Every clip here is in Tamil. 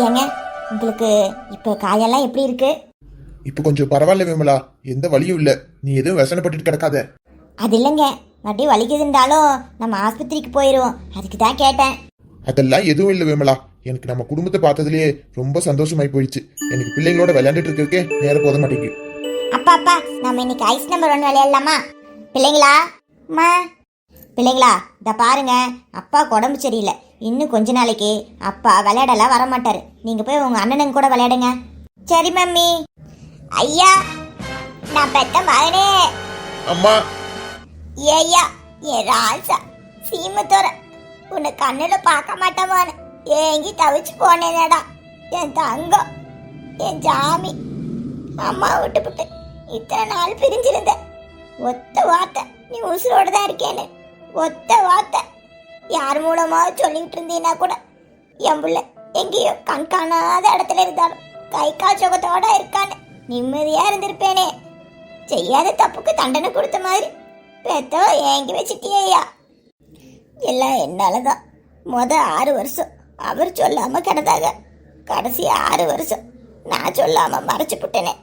ஏங்க, உங்களுக்கு இப்ப காயெல்லாம் எப்படி இருக்கு? இப்ப கொஞ்சம் பரவாயில்ல விமலா, எந்த வலியும் இல்ல. நீ எதுவும் व्यसனப்பட்டு கிடக்காத. அது இல்லைங்க, மறுபடியும் வலிக்குதுன்றாலும் நம்ம ஆஸ்பத்திரிக்கு போயிடுவோம், அதுக்கு தான் கேட்டேன். அதெல்லாம் எதுவும் இல்ல விமலா. எனக்கு நம்ம குடும்பத்தை பார்த்ததுலயே ரொம்ப சந்தோஷமாய் போயிடுச்சு. எனக்கு பிள்ளைங்களோட விளையாண்டுட்டு இருக்கே நேரம் போத மாட்டேங்குது. அப்பா அப்பா, நம்ம இன்னைக்கு ஐஸ் நம்பர் 1 விளையாடலாமா? பிள்ளைங்களா அம்மா, பிள்ளைங்களா இத பாருங்க, அப்பா உடம்பு சரியில்லை. இன்னும் கொஞ்ச நாளைக்கு அப்பா விளையாடலாம் வரமாட்டாரு. நீங்க போய் உங்க அண்ணனுங்க கூட விளையாடுங்க. சரி மம்மி. ஐயா, நான் பெத்த மகனே. அம்மா. ஏய்யா, என் ராசா சீமத்தோர உன்னை கண்ணுல பார்க்க மாட்டோமான்னு ஏங்கி தவிச்சு போனேனடா. என் தங்கம், என் ஜாமி. அம்மா விட்டுப்புட்டு இத்தனை நாள் பிரிஞ்சிருந்த. ஒத்த வார்த்தை நீ உசுரோட தான் இருக்கேன்னு, ஒத்த வார்த்தை யார் மூலமா சொல்லிட்டு இருந்தீங்கன்னா கூட என் புள்ள எங்கேயோ கண் காணாத இடத்துல இருந்தாலும் கை கால் சுகத்தோட இருக்கான்னு நிம்மதியா இருந்திருப்பேனே. செய்யாத தப்புக்கு தண்டனை கொடுத்த மாதிரி பெத்தோ ஏங்கி வச்சுட்டியா. எல்லாம் என்னாலதான். 6 வருஷம் அவர் சொல்லாம கிடந்தாங்க. கடைசி 6 வருஷம் நான் சொல்லாம மறைச்சு புட்டனே.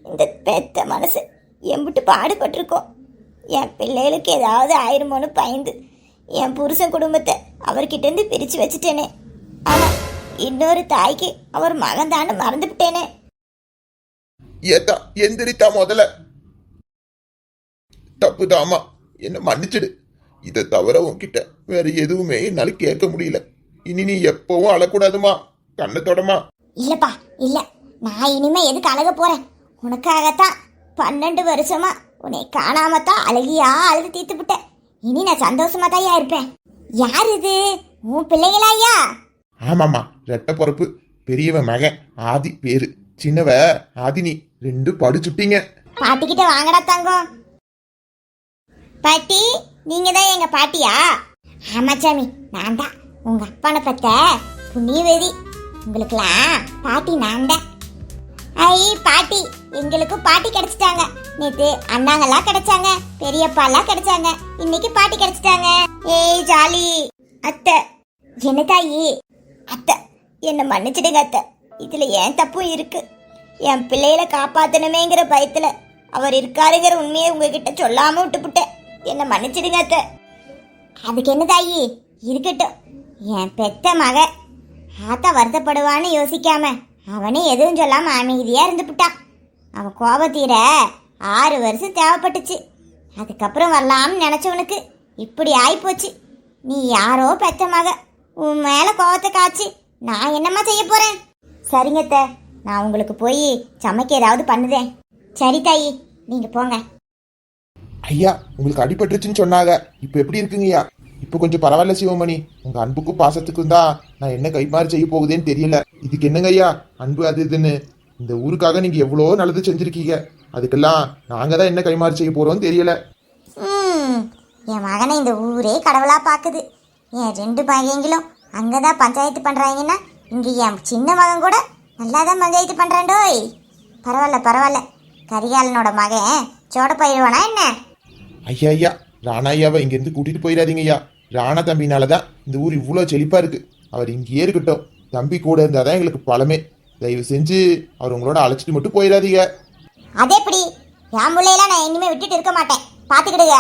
இந்த பெத்த மனசு எம்பிட்டு பாடுபட்டிருக்கோம். என் பிள்ளைகளுக்கு ஏதாவது ஆயிருமோன்னு பயந்து என் புருஷன் குடும்பத்தை அவர்கிட்டேருந்து பிரிச்சு வச்சுட்டேனே. ஆனா இன்னொரு தாய்க்கு அவர் மகன்தான்னு மறந்துவிட்டேனே. ஏத்தா எந்திரித்தா, முதல்ல தப்புதாமா, என்ன மன்னிச்சிடு. இதை தவிர உன்கிட்ட வேற எதுவுமே என்னால கேட்க முடியல. இனி நீ எப்பவும் அழக்கூடாதுமா, கண்ணத்தோடமா. இல்லப்பா இல்ல, நான் இனிமே எதுக்கு அழக போறேன்? உனக்காகத்தான் 12 வருஷமா உன்னை காணாமத்தான் அழகியா அழுது தீர்த்து விட்டேன். இனி நான் சந்தோஷமா தான் இருப்பேன். யார் இது? உன் பிள்ளைங்களா ஐயா? ஆமாமா, ரெட்ட பொறப்பு. பெரியவன் மகன் ஆதி பேரு, சின்னவ ஆதினி. 2 படிச்சுட்டீங்க. பாட்டிக்கிட்ட வாங்கடா தங்கம். பாட்டி, நீங்க தான் எங்க பாட்டியா? ஆமா சாமி, நான் தான் உங்க அப்பான பத்த புண்ணியவேதி. உங்களுக்குலாம் பாட்டி நான் தான். ஐ பாட்டி, எங்களுக்கு பாட்டி கிடைச்சிட்டாங்க. நேத்து அண்ணாங்கெல்லாம் கிடைச்சாங்க, பெரியப்பாலாம் கிடைச்சாங்க, இன்னைக்கு பாட்டி கிடைச்சிட்டாங்க. ஏய் ஜாலி. அத்தை. என்ன தாயி? அத்தை, என்ன மன்னிச்சிடுங்க அத்தை. இதுல ஏன் தப்பும் இருக்கு. என் பிள்ளைகளை காப்பாத்தணுமேங்கிற பயத்துல அவர் இருக்காருங்கிற உண்மையை உங்ககிட்ட சொல்லாம விட்டுப்புட்டேன். என்ன மன்னிச்சிடுங்க அத்தை. அதுக்கு என்ன தாயி, இருக்கட்டும். என் பெத்த மக ஆத்தா வருத்தப்படுவான்னு யோசிக்காம அவனே எதுவும் சொல்லாம அமைதியா இருந்துப்புட்டான். அவன் கோபத்தீர 6 வருஷம் தேவைப்பட்டுச்சு. அதுக்கப்புறம் வரலாம்னு நினைச்சவனுக்கு இப்படி ஆயிப்போச்சு. நீ யாரோ பெத்த மக, உன் மேல கோபத்தை காய்ச்சி நான் என்னம்மா செய்ய போறேன்? சரிங்க அத்தை, நான் உங்களுக்கு போய் சமைக்க ஏதாவது பண்ணுதேன். சரி தாயி, நீங்க போங்க. ஐயா, உங்களுக்கு அடிபட்டுருச்சுன்னு சொன்னாங்க. இப்ப எப்படி இருக்குங்கய்யா? இப்ப கொஞ்சம் பரவாயில்ல சிவமணி. உங்க அன்புக்கும் பாசத்துக்கும் தான் நான் என்ன கைமாறு செய்ய போகுதேன்னு தெரியல. இதுக்கு என்னங்க ஐயா அன்பு அது இதுன்னு? இந்த ஊருக்காக நீங்க எவ்வளோ நல்லது செஞ்சிருக்கீங்க. அதுக்கெல்லாம் நாங்க தான் என்ன கைமாறு செய்ய போறோம்னு தெரியல. என் மகனை இந்த ஊரே கடவுளா பாக்குது. என் 2 பையங்களும் அங்கதான் பஞ்சாயத்து பண்றாங்கன்னா, இங்க என் சின்ன மகன் கூட நல்லாதான் பஞ்சாயத்து பண்றான்டோய். பரவாயில்ல பரவாயில்ல, கரிகாலனோட மகன் சோட பயிடுவானா என்ன? ஐயா ஐயா, ராணா ஐயாவை இங்கிருந்து கூட்டிட்டு போயிடாதீங்க ஐயா. ராணா தம்பினாலதான் இந்த ஊர் இவ்வளோ செழிப்பா இருக்கு. அவர் இங்கேயே இருக்கட்டும். தம்பி கூட இருந்தாதான் எங்களுக்கு பலமே. தயவு செஞ்சு அவர் உங்களோட அழைச்சிட்டு மட்டும் போயிடாதீங்க. அதே எப்படி? என் பிள்ளையெல்லாம் நான் இனிமே விட்டுட்டு இருக்க மாட்டேன், பாத்துக்கிடுங்க.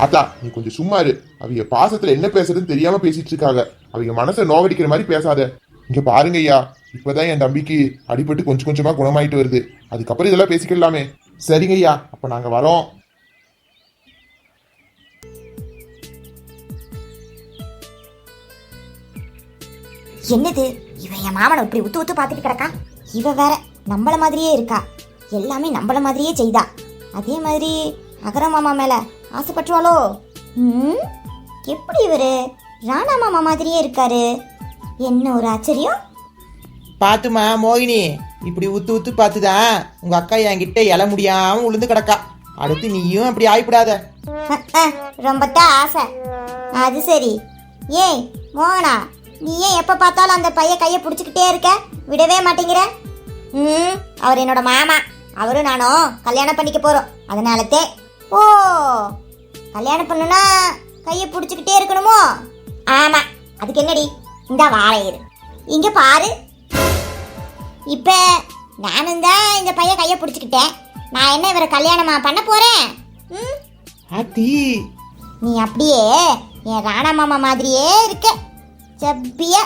அத்தா, நீ கொஞ்சம் சும்மா இரு. அவங்க பாசத்துல என்ன பேசுறதுன்னு தெரியாம பேசிட்டு இருக்காங்க. அவங்க மனசை நோவடிக்கிற மாதிரி பேசாத. இங்க பாருங்க ஐயா, இப்பதான் என் தம்பிக்கு அடிபட்டு கொஞ்சம் கொஞ்சமா குணமாயிட்டு வருது. அதுக்கப்புறம் இதெல்லாம் பேசிக்கலாமே. சரிங்க ஐயா, அப்ப நாங்க வரோம். என்னது இவன் என் மாமனை இப்படி உத்து உத்து பார்த்துட்டு கிடக்கா? இவ வேற நம்மள மாதிரியே இருக்கா. எல்லாமே நம்மள மாதிரியே செய்தா. அதே மாதிரி அகர மாமா மேல ஆசைப்பட்டுவாளோ? எப்படி இவரு ராணா மாமா மாதிரியே இருக்காரு? என்ன ஒரு ஆச்சரியம். பாத்துமா மோகினி, இப்படி உத்து உத்து பார்த்துதான் உங்க அக்கா என்கிட்ட எழ முடியாம உளுந்து கிடக்கா. அடுத்து நீயும் அப்படி ஆயிப்படாத. ரொம்பத்தான் ஆசை. அது சரி. ஏய் மோகனா, நீ ஏன் எப்ப பார்த்தாலும் அந்த பையன் கையை பிடிச்சிக்கிட்டே இருக்க, விடவே மாட்டேங்கிற? அவர் என்னோட மாமா. அவரும் நானும் கல்யாணம் பண்ணிக்க போறோம். அதனாலத்தே. ஓ, கல்யாணம் பண்ணுனா கையை பிடிச்சிக்கிட்டே இருக்கணுமோ? ஆமா, அதுக்கு என்னடி, இந்த வாழையிரு. இங்க பாரு, இப்ப நானும் தான் இந்த பையன் கையை பிடிச்சிக்கிட்டேன். நான் என்ன இவரை கல்யாணமா பண்ண போறேன்? ம்? ஆத்தி நீ அப்படியே என் ராணா மாமா மாதிரியே இருக்க. ஜப்பியா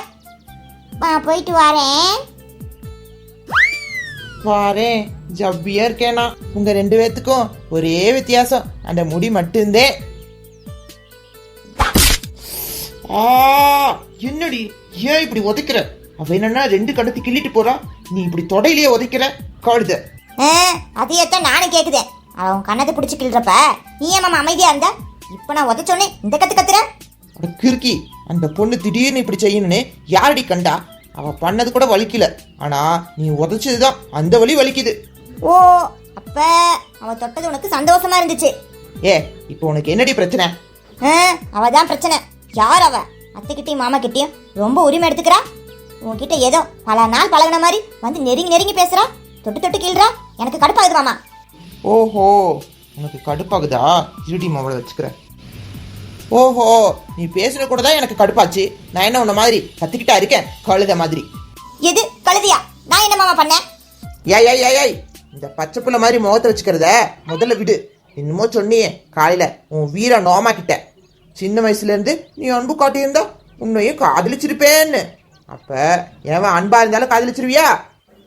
போயிட்டு வரேன். பாரேன் ஜப்பியா இருக்கேனா. உங்க 2 பேத்துக்கும் ஒரே வித்தியாசம், அந்த முடி மட்டும்தே. ஆ என்னடி ஏன் இப்படி உதைக்கிற? அவ என்னன்னா 2 கடத்தி கிள்ளிட்டு போறா, நீ இப்படி தொடையிலேயே உதைக்கிற கழுத. அதையத்தான் நானும் கேக்குதேன். அவன் கண்ணத்தை பிடிச்சி கிள்றப்ப நீ ஏன் மாமா அமைதியா இருந்த? இப்ப நான் உதைச்சோன்னே இந்த கத்துற. அட கிறுக்கி, அந்த பொண்ணு திடீர்னு இப்படி செய்யணும்னு யாரடி கண்டா? அவ பண்ணது கூட வலிக்கல, ஆனா நீ உதைச்சதுதான் அந்த வலி வலிக்குது. ஓ, அப்ப அவ தொட்டது உனக்கு சந்தோஷமா இருந்துச்சு. ஏ இப்போ உனக்கு என்னடி பிரச்சனை? அவதான் பிரச்சனை. யார் அவ? அத்தைக்கிட்டையும் மாமா கிட்டையும் ரொம்ப உரிமை எடுத்துக்கிறா. உன்கிட்ட ஏதோ பல நாள் பழகின மாதிரி வந்து நெருங்கி நெருங்கி பேசுறா, தொட்டு தொட்டு கீழ்றா. எனக்கு கடுப்பாகுது மாமா. ஓஹோ, உனக்கு கடுப்பாகுதா? இருடி மாவளை வச்சுக்கிறேன். ஓஹோ, நீ பேசுன கூட தான் எனக்கு கடுப்பாச்சு. நான் என்ன உன்ன மாதிரி கத்திக்கிட்டா இருக்கேன் கழுத மாதிரி? எது கழுதியா? நான் என்ன மாமா பண்ணேன்? ஏய் ஏய் ஏய் ஏய், இந்த பச்சை புள்ள மாதிரி முகத்தை வச்சுக்கிறத முதல்ல விடு. என்னமோ சொன்னியே காலையில உன் வீர நோமா கிட்ட, சின்ன வயசுல இருந்து நீ அன்பு காட்டியிருந்தா உன்னையும் காதலிச்சிருப்பேன்னு. அப்ப ஏன் அன்பா இருந்தாலும் காதலிச்சிருவியா?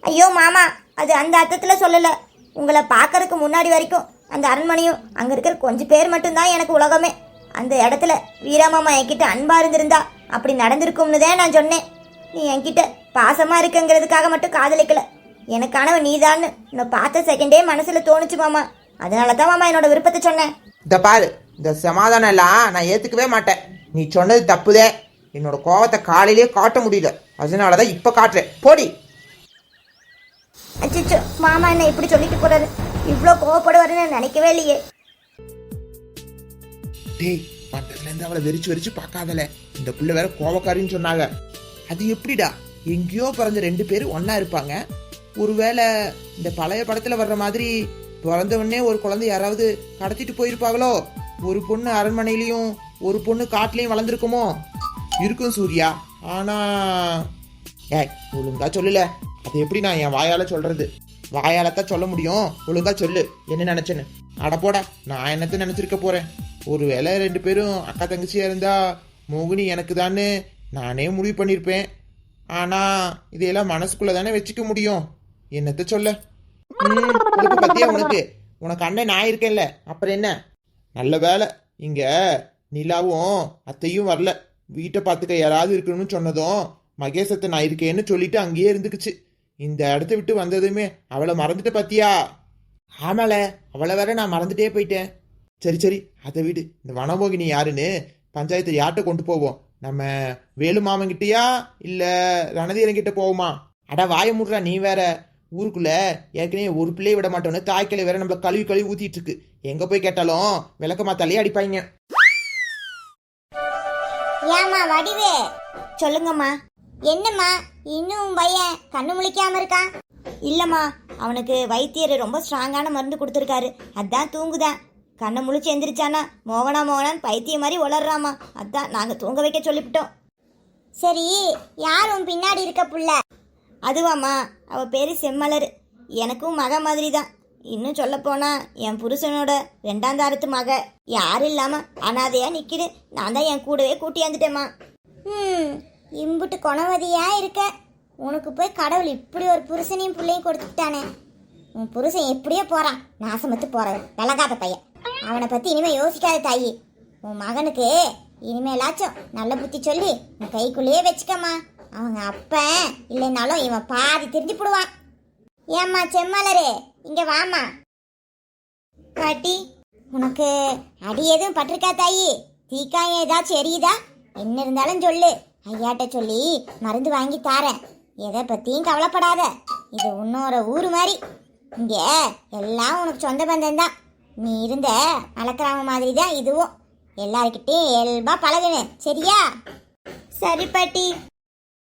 ஐயோ மாமா, அது அந்த அர்த்தத்துல சொல்லல. உங்களை பார்க்கறதுக்கு முன்னாடி வரைக்கும் அந்த அரண்மனையும் அங்க இருக்கிற கொஞ்சம் பேர் மட்டும்தான் எனக்கு உலகமே. அந்த இடத்துல வீராமாமா என்கிட்ட அன்பா இருந்திருந்தா அப்படி நடந்திருக்கும்னு தான் நான் சொன்னேன். நீ என்கிட்ட பாசமா இருக்குங்கிறதுக்காக மட்டும் காதலிக்கல. எனக்கானவன் நீதான்னு நான் பார்த்த செகண்டே மனசுல தோணுச்சு மாமா. அதனாலதான் மாமா என்னோட விருப்பத்தை சொன்னேன். இந்த பாரு, இந்த சமாதானம் எல்லாம் நான் ஏத்துக்கவே மாட்டேன். நீ சொன்னது தப்புதே. என்னோட கோவத்தை காலையிலேயே காட்ட முடியல, அதனாலதான் இப்ப காட்டுறேன். போடி. அச்சோ, மாமா என்ன இப்படி சொல்லிட்டு போறாரு? இவ்வளோ கோவப்படுவாருன்னு நினைக்கவே இல்லையே. டேய், பட்டத்துல இருந்து அவளை வெறிச்சு வெறிச்சு பார்க்காதல. இந்த புள்ள வேற கோவக்காரின்னு சொன்னாங்க. அது எப்படிடா எங்கேயோ பிறந்த 2 பேரும் ஒன்னா இருப்பாங்க? ஒருவேளை இந்த பழைய படத்துல வர்ற மாதிரி பிறந்த உடனே ஒரு குழந்தை யாராவது கடத்திட்டு போயிருப்பாங்களோ? ஒரு பொண்ணு அரண்மனையிலயும் ஒரு பொண்ணு காட்டுலயும் வளர்ந்துருக்குமோ? இருக்கும் சூர்யா. ஆனா ஏய், ஒழுங்கா சொல்லல. அது எப்படி நான் என் வாயால சொல்றது? வாயாலத்தான் சொல்ல முடியும், ஒழுங்கா சொல்லு என்ன நினைச்சேன்னு. அட போடா, நான் என்னத்த நினைச்சிருக்க போறேன்? ஒருவேளை 2 பேரும் அக்கா தங்கச்சியா இருந்தா மோகினி எனக்கு தானே நானே முடிவு பண்ணியிருப்பேன். ஆனா இதையெல்லாம் மனசுக்குள்ள தானே வச்சுக்க முடியும். என்னத்த சொல்ல? உனக்கு பத்தியா உனக்கு அண்ணன் நான் இருக்கேன்ல, அப்புறம் என்ன? நல்ல வேலை இங்க நிலாவும் அத்தையும் வரல. வீட்டை பார்த்துக்க யாராவது இருக்கணும்னு சொன்னதும் மகேசத்தை நான் இருக்கேன்னு சொல்லிட்டு அங்கேயே இருந்துக்குச்சு. இந்த இடத்த விட்டு வந்ததுமே அவளை மறந்துட்ட பாத்தியா? ஆமால, அவளை வேற நான் மறந்துட்டே போயிட்டேன். சரி சரி, அதை விடு. இந்த வனமோகினி யாருன்னு பஞ்சாயத்து யார்கிட்ட கொண்டு போவோம்? நம்ம வேலு மாமன்கிட்டயா இல்ல ரணதீரங்கிட்ட போவோமா? அட வாய முடுறா, நீ வேற. ஊருக்குள்ள ஏற்கனவே ஒரு பிள்ளையை விட மாட்டோன்னு தாய்க்கிளை வேற நம்மள கழுவி கழுவி ஊத்திட்டு இருக்கு. எங்க போய் கேட்டாலும் விளக்கமா தலையே அடிப்பாங்க. ஏமா வடிவே, சொல்லுங்கம்மா. என்னம்மா இன்னும் பையன் கண்ணு முழிக்காம இருக்கான்? இல்லம்மா, அவனுக்கு வைத்தியர் ரொம்ப ஸ்ட்ராங்கான மருந்து கொடுத்துருக்காரு, அதான் தூங்குதான். கண்ணை முழிச்சு எந்திரிச்சானா மோகனான் பைத்தியம் மாதிரி உளர்றாமா. அதான் நாங்கள் தூங்க வைக்க சொல்லிவிட்டோம். சரி, யார் உன் பின்னாடி இருக்க புள்ள? அதுவாம்மா, அவள் பேர் செம்மலர். எனக்கும் மக மாதிரி தான். இன்னும் சொல்லப்போனா என் புருஷனோட 2ஆம் தாரத்து மக. யாரும் இல்லாமல் அனாதையாக நிற்கிது. நான் தான் என் கூடவே கூட்டியாந்துட்டேம்மா. இம்புட்டு குணவதியா இருக்க. உனக்கு போய் கடவுள் இப்படி ஒரு புருஷனையும் பிள்ளையும் கொடுத்துட்டானே. உன் புருஷன் எப்படியோ போகிறான், நாசமத்து போகிறான், விலகாத பையன். அவனை பற்றி இனிமேல் யோசிக்காத தாயி. உன் மகனுக்கு இனிமேலாச்சும் நல்ல புத்தி சொல்லி உன் கைக்குள்ளேயே வச்சுக்கம்மா. அவங்க அப்பன் இல்லைனாலும் இவன் பாதி திரும்பி போடுவான். ஏம்மா செம்மலரு, இங்கே வாமா. பாட்டி, உனக்கு அடி எதுவும் பட்டிருக்கா தாயி? தீக்காயம் ஏதாச்சும் எரியுதா? என்ன இருந்தாலும் சொல்லு, ஐயாட்ட சொல்லி மருந்து வாங்கி தாரேன். எதை பற்றியும் கவலைப்படாத. இது உன்னோட ஊர் மாதிரி. இங்கே எல்லாம் உனக்கு சொந்த பந்தம் தான். நீ இருந்த மலக்கிராம மாதிரி தான் இதுவும். எல்லாருக்கிட்டையும் இயல்பா பழகுனேன், சரியா? சரி பாட்டி.